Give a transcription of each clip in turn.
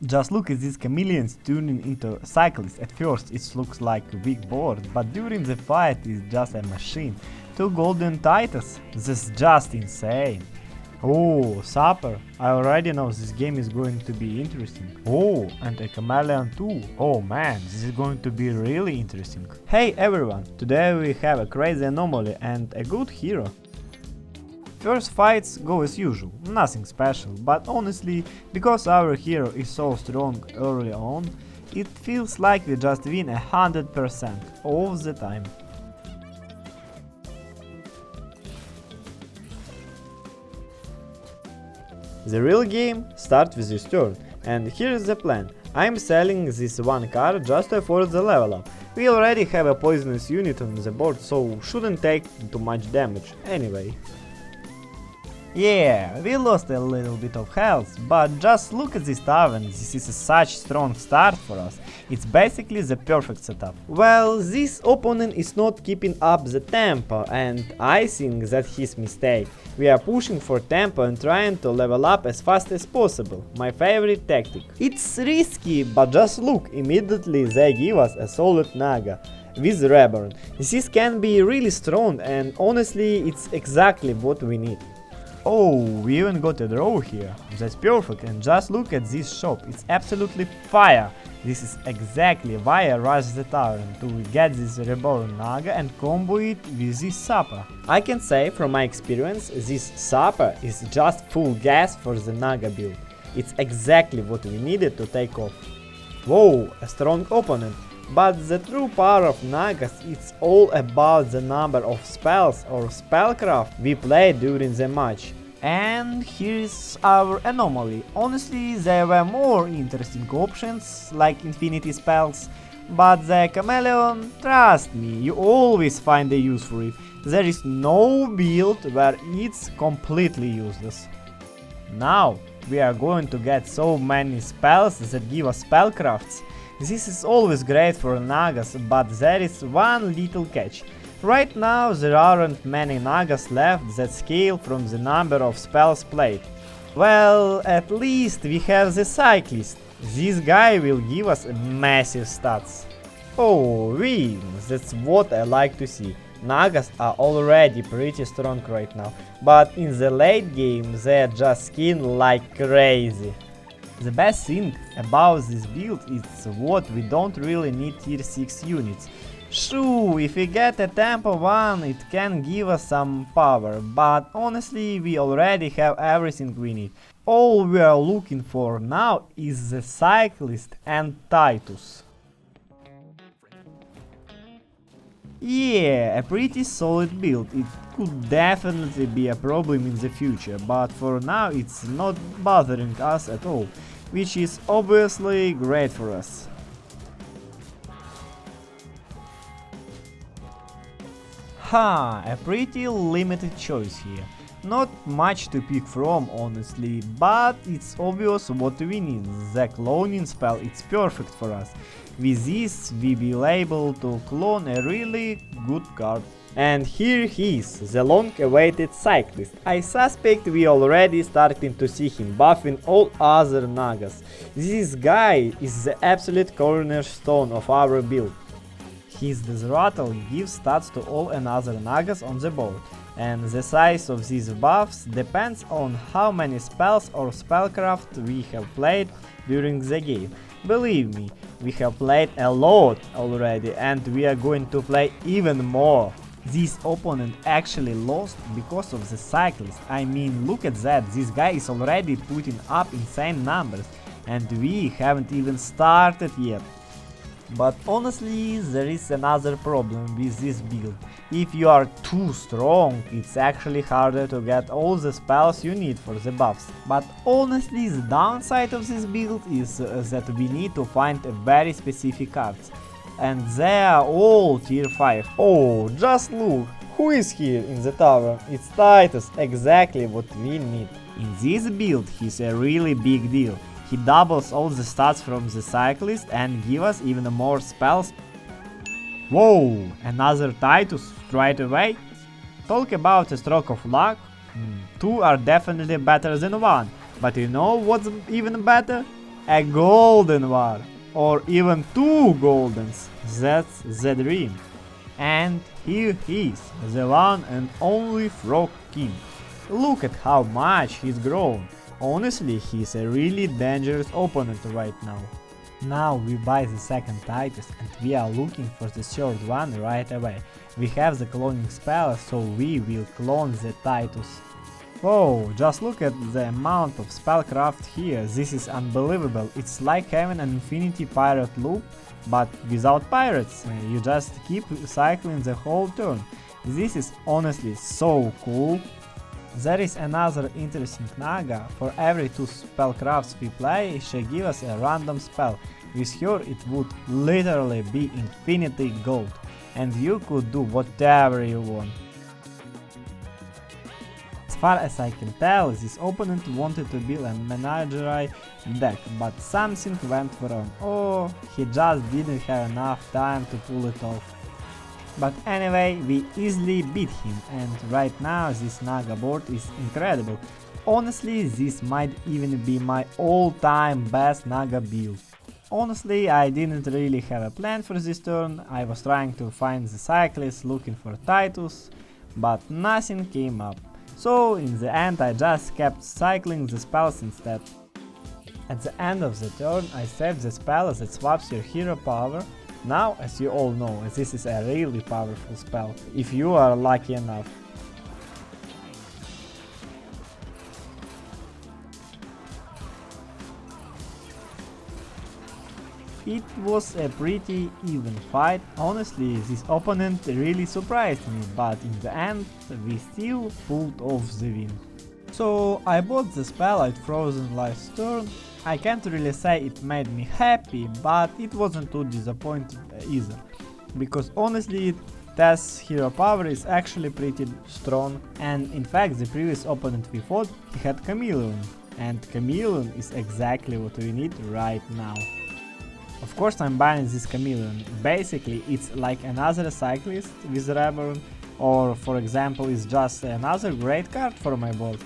Just look at these chameleons turning into cyclists. At first it looks like a big board, but during the fight it's just a machine. 2 golden titans, this is just insane. Oh, Supper, I already know this game is going to be interesting. Oh, and a chameleon too. Oh man, this is going to be really interesting. Hey everyone, today we have a crazy anomaly and a good hero. First fights go as usual, nothing special, but honestly, because our hero is so strong early on, it feels like we just win 100% all the time. The real game starts with this turn, and here's the plan. I'm selling this one card just to afford the level up. We already have a poisonous unit on the board, so shouldn't take too much damage anyway. Yeah, we lost a little bit of health, but just look at this tavern, this is such strong start for us. It's basically the perfect setup. Well, this opponent is not keeping up the tempo, and I think that's his mistake. We are pushing for tempo and trying to level up as fast as possible, my favorite tactic. It's risky, but just look, immediately they give us a solid Naga with Reborn. This can be really strong, and honestly it's exactly what we need. Oh, we even got a draw here. That's perfect, and just look at this shop, it's absolutely fire. This is exactly why I rushed the tavern, to get this reborn Naga and combo it with this Supper. I can say from my experience, this Supper is just full gas for the Naga build. It's exactly what we needed to take off. Whoa, a strong opponent. But the true power of Nagas is all about the number of spells or spellcraft we played during the match. And here's our anomaly. Honestly, there were more interesting options, like infinity spells, but the Chameleon, trust me, you always find a use for it. There is no build where it's completely useless. Now, we are going to get so many spells that give us spellcrafts. This is always great for Nagas, but there is one little catch. Right now there aren't many Nagas left that scale from the number of spells played. Well, at least we have the Cyclist. This guy will give us massive stats. Oh, win! That's what I like to see. Nagas are already pretty strong right now, but in the late game they are just skin like crazy. The best thing about this build is what we don't really need tier 6 units. Sure, if we get a tempo 1 it can give us some power, but honestly we already have everything we need. All we are looking for now is the Cyclist and Titus. Yeah, a pretty solid build. It could definitely be a problem in the future, but for now it's not bothering us at all, which is obviously great for us. A pretty limited choice here. Not much to pick from, honestly, but it's obvious what we need. The cloning spell is perfect for us. With this we will able to clone a really good card. And here he is, the long-awaited Cyclist. I suspect we already starting to see him buffing all other Nagas. This guy is the absolute cornerstone of our build. His Deathrattles gives stats to all another Nagas on the board, and the size of these buffs depends on how many spells or spellcraft we have played during the game. Believe me, we have played a lot already and we are going to play even more. This opponent actually lost because of the Cyclist. I mean, look at that, this guy is already putting up insane numbers and we haven't even started yet. But honestly, there is another problem with this build. If you are too strong, it's actually harder to get all the spells you need for the buffs. But honestly, the downside of this build is that we need to find a very specific cards. And they are all tier 5. Oh, just look! Who is here in the tower? It's Titus, exactly what we need. In this build, he's a really big deal. He doubles all the stats from the Cyclist and gives us even more spells. Whoa, another Titus straight away? Talk about a stroke of luck. Two are definitely better than one, but you know what's even better? A golden one, or even two goldens, that's the dream. And here he is, the one and only Frog King. Look at how much he's grown. Honestly, he's a really dangerous opponent right now. Now we buy the second Titus and we are looking for the third one right away. We have the cloning spell, so we will clone the Titus. Whoa, just look at the amount of spellcraft here, this is unbelievable. It's like having an infinity pirate loop, but without pirates. You just keep cycling the whole turn. This is honestly so cool. There is another interesting Naga. For every 2 spellcrafts we play, she gives us a random spell. With her it would literally be infinity gold, and you could do whatever you want. As far as I can tell, this opponent wanted to build a menagerie deck, but something went wrong. Oh, he just didn't have enough time to pull it off. But anyway, we easily beat him, and right now this Naga board is incredible. Honestly, this might even be my all-time best Naga build. Honestly, I didn't really have a plan for this turn. I was trying to find the Cyclists, looking for Titus, but nothing came up. So in the end I just kept cycling the spells instead. At the end of the turn I saved the spell that swaps your hero power. Now, as you all know, this is a really powerful spell, if you are lucky enough. It was a pretty even fight. Honestly, this opponent really surprised me, but in the end we still pulled off the win. So I bought the spell at Frozen last turn. I can't really say it made me happy, but it wasn't too disappointing either, because honestly Tess' hero power is actually pretty strong, and in fact the previous opponent we fought, he had Chameleon, and Chameleon is exactly what we need right now. Of course I'm buying this Chameleon. Basically it's like another Cyclist with Reborn, or for example it's just another great card for my board.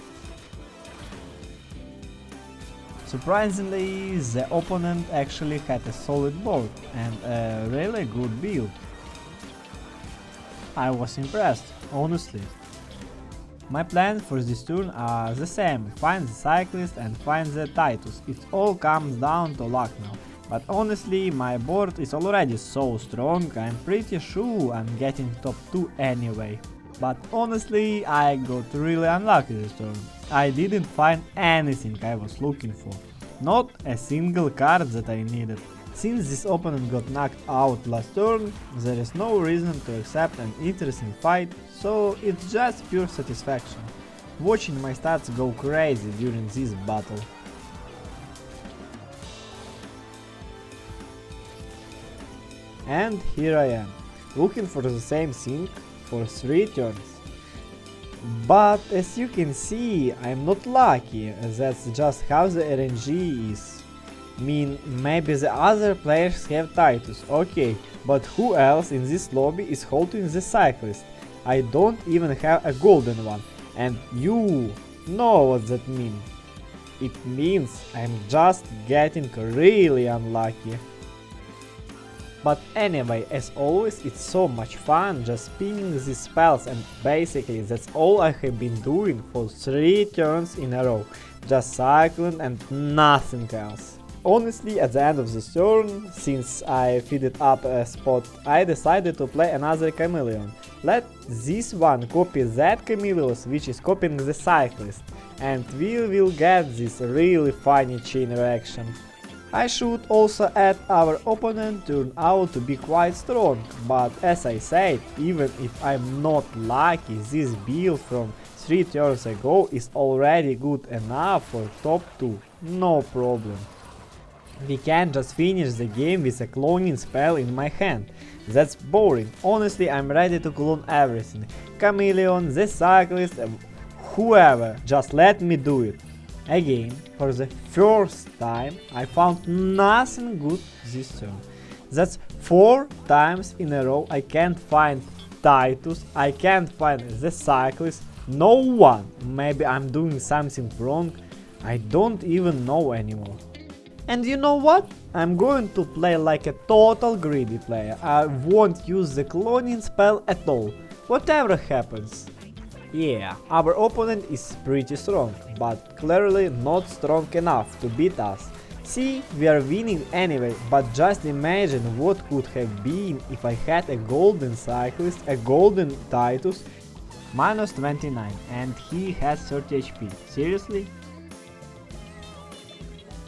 Surprisingly, the opponent actually had a solid board and a really good build. I was impressed, honestly. My plans for this turn are the same: find the Cyclist and find the Titus. It all comes down to luck now. But honestly, my board is already so strong, I'm pretty sure I'm getting top 2 anyway. But honestly, I got really unlucky this turn. I didn't find anything I was looking for. Not a single card that I needed. Since this opponent got knocked out last turn, there is no reason to accept an interesting fight, so it's just pure satisfaction. Watching my stats go crazy during this battle. And here I am, looking for the same thing for 3 turns. But as you can see, I'm not lucky, that's just how the RNG is. Maybe the other players have Titus, okay, but who else in this lobby is holding the Cyclist? I don't even have a golden one, and you know what that means. It means I'm just getting really unlucky. But anyway, as always, it's so much fun just spinning these spells, and basically that's all I have been doing for 3 turns in a row, just cycling and nothing else. Honestly, at the end of this turn, since I filled up a spot, I decided to play another Chameleon. Let this one copy that Chameleos, which is copying the Cyclist, and we will get this really funny chain reaction. I should also add our opponent turned out to be quite strong, but as I said, even if I'm not lucky, this build from 3 turns ago is already good enough for top 2, no problem. We can just finish the game with a cloning spell in my hand. That's boring, honestly I'm ready to clone everything, Chameleon, the Cyclist, whoever, just let me do it. Again, for the first time, I found nothing good this turn. That's 4 times in a row I can't find Titus, I can't find the Cyclist, no one. Maybe I'm doing something wrong, I don't even know anymore. And you know what? I'm going to play like a total greedy player. I won't use the cloning spell at all, whatever happens. Yeah, our opponent is pretty strong, but clearly not strong enough to beat us. See, we are winning anyway, but just imagine what could have been if I had a golden cyclist, a golden Titus, minus 29, and he has 30 HP. Seriously?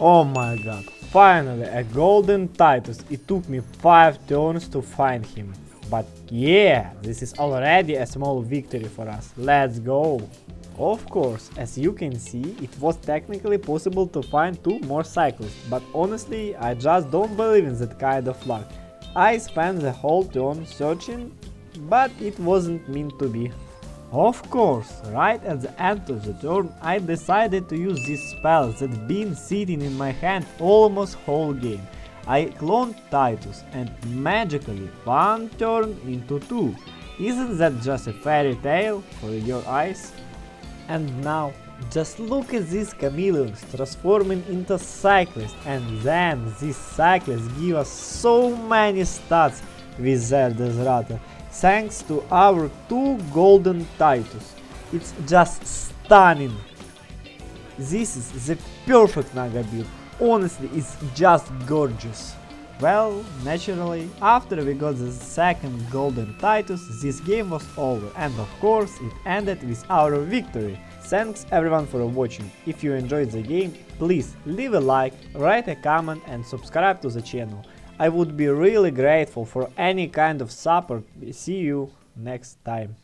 Oh my god, finally a golden Titus. It took me 5 turns to find him. But yeah, this is already a small victory for us. Let's go! Of course, as you can see, it was technically possible to find 2 more cyclists, but honestly, I just don't believe in that kind of luck. I spent the whole turn searching, but it wasn't meant to be. Of course, right at the end of the turn, I decided to use this spell that's been sitting in my hand almost whole game. I cloned Titus and magically 1 turned into 2. Isn't that just a fairy tale for your eyes? And now, just look at these chameleons transforming into cyclists, and then these cyclists give us so many stats with their Deathrattles, thanks to our 2 golden Titus. It's just stunning. This is the perfect Naga build. Honestly, it's just gorgeous. Well, naturally, after we got the second golden Titus, this game was over, and of course it ended with our victory. Thanks everyone for watching. If you enjoyed the game, please leave a like, write a comment and subscribe to the channel. I would be really grateful for any kind of support. See you next time.